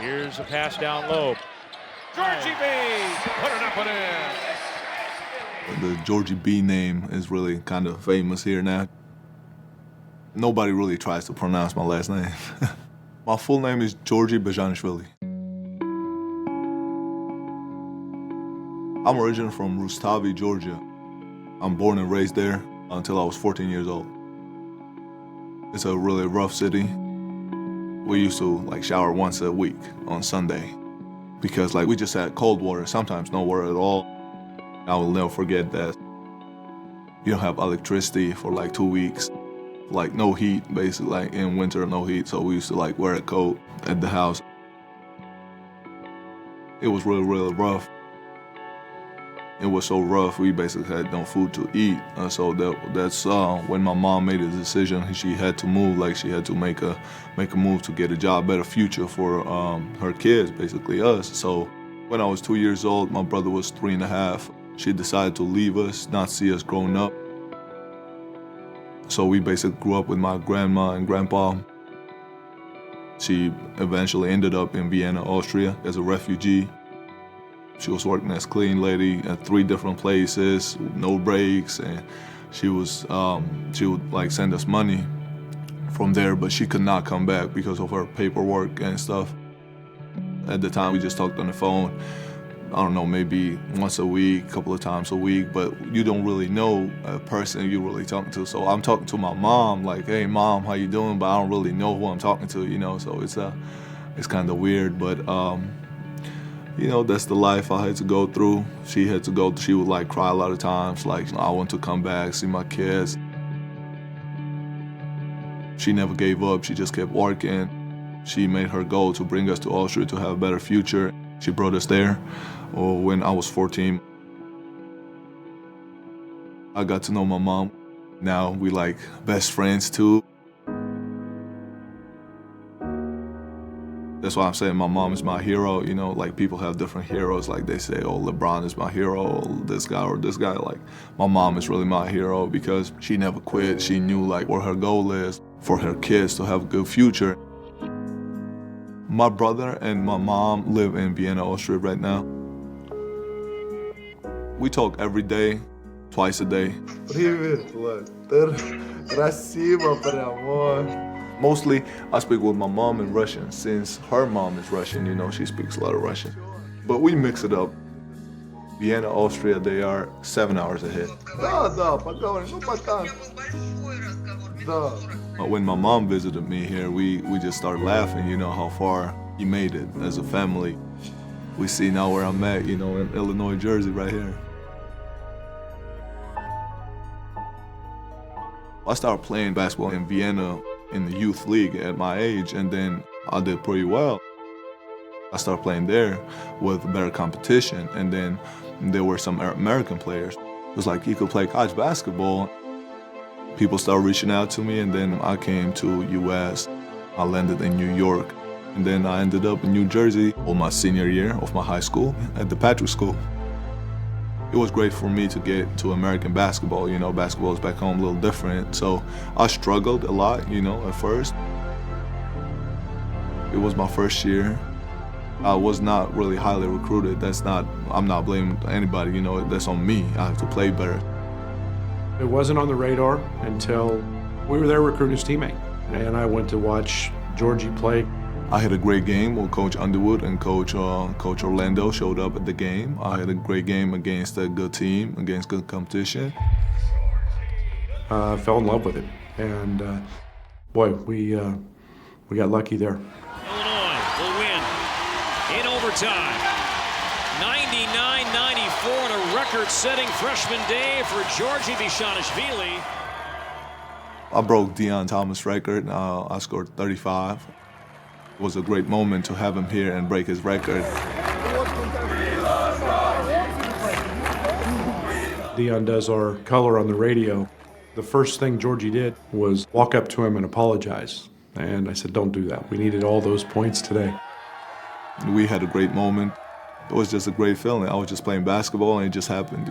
Here's a pass down low. Giorgi B, put it up and in. The Georgie B name is really kind of famous here now. Nobody really tries to pronounce my last name. My full name is Giorgi Bezhanishvili. I'm originally from Rustavi, Georgia. I'm born and raised there until I was 14 years old. It's a really rough city. We used to shower once a week on Sunday because we just had cold water, sometimes no water at all. I will never forget that. You don't have electricity for 2 weeks. No heat, basically, in winter, no heat. So we used to wear a coat at the house. It was really, really rough. It was so rough, we basically had no food to eat. So that's when my mom made a decision. She had to move, she had to make a move to get a job, better future for her kids, basically us. So when I was 2 years old, my brother was 3.5. She decided to leave us, not see us growing up. So we basically grew up with my grandma and grandpa. She eventually ended up in Vienna, Austria as a refugee. She was working as clean lady at 3 different places, no breaks, and she would send us money from there, but she could not come back because of her paperwork and stuff. At the time, we just talked on the phone. I don't know, maybe once a week, a couple of times a week, but you don't really know a person you're really talking to. So I'm talking to my mom, hey mom, how you doing? But I don't really know who I'm talking to, so it's kind of weird, but that's the life I had to go through. She would cry a lot of times, I want to come back, see my kids. She never gave up, she just kept working. She made her goal to bring us to Austria to have a better future. She brought us there when I was 14. I got to know my mom. Now we best friends too. That's why I'm saying my mom is my hero. People have different heroes. They say, oh, LeBron is my hero, this guy or this guy. My mom is really my hero because she never quit. She knew what her goal is for her kids to have a good future. My brother and my mom live in Vienna, Austria right now. We talk every day, twice a day. Mostly, I speak with my mom in Russian. Since her mom is Russian, she speaks a lot of Russian. But we mix it up. Vienna, Austria, they are 7 hours ahead. When my mom visited me here, we just started laughing, how far he made it as a family. We see now where I'm at, in Illinois, Jersey, right here. I started playing basketball in Vienna in the youth league at my age, and then I did pretty well. I started playing there with better competition, and then there were some American players. It was you could play college basketball. People started reaching out to me, and then I came to US. I landed in New York, and then I ended up in New Jersey on my senior year of my high school at the Patrick School. It was great for me to get to American basketball. Basketball is back home a little different. So I struggled a lot, at first. It was my first year. I was not really highly recruited. I'm not blaming anybody, that's on me. I have to play better. It wasn't on the radar until we were there recruiting his teammate. And I went to watch Georgie play. I had a great game with Coach Underwood, and Coach Orlando showed up at the game. I had a great game against a good team, against good competition. Fell in love with it. And boy, we got lucky there. Illinois will win in overtime. 99-94 and a record-setting freshman day for Giorgi Bezhanishvili. I broke Deion Thomas' record. I scored 35. It was a great moment to have him here and break his record. Deion does our color on the radio. The first thing Georgie did was walk up to him and apologize. And I said, don't do that. We needed all those points today. We had a great moment. It was just a great feeling. I was just playing basketball and it just happened,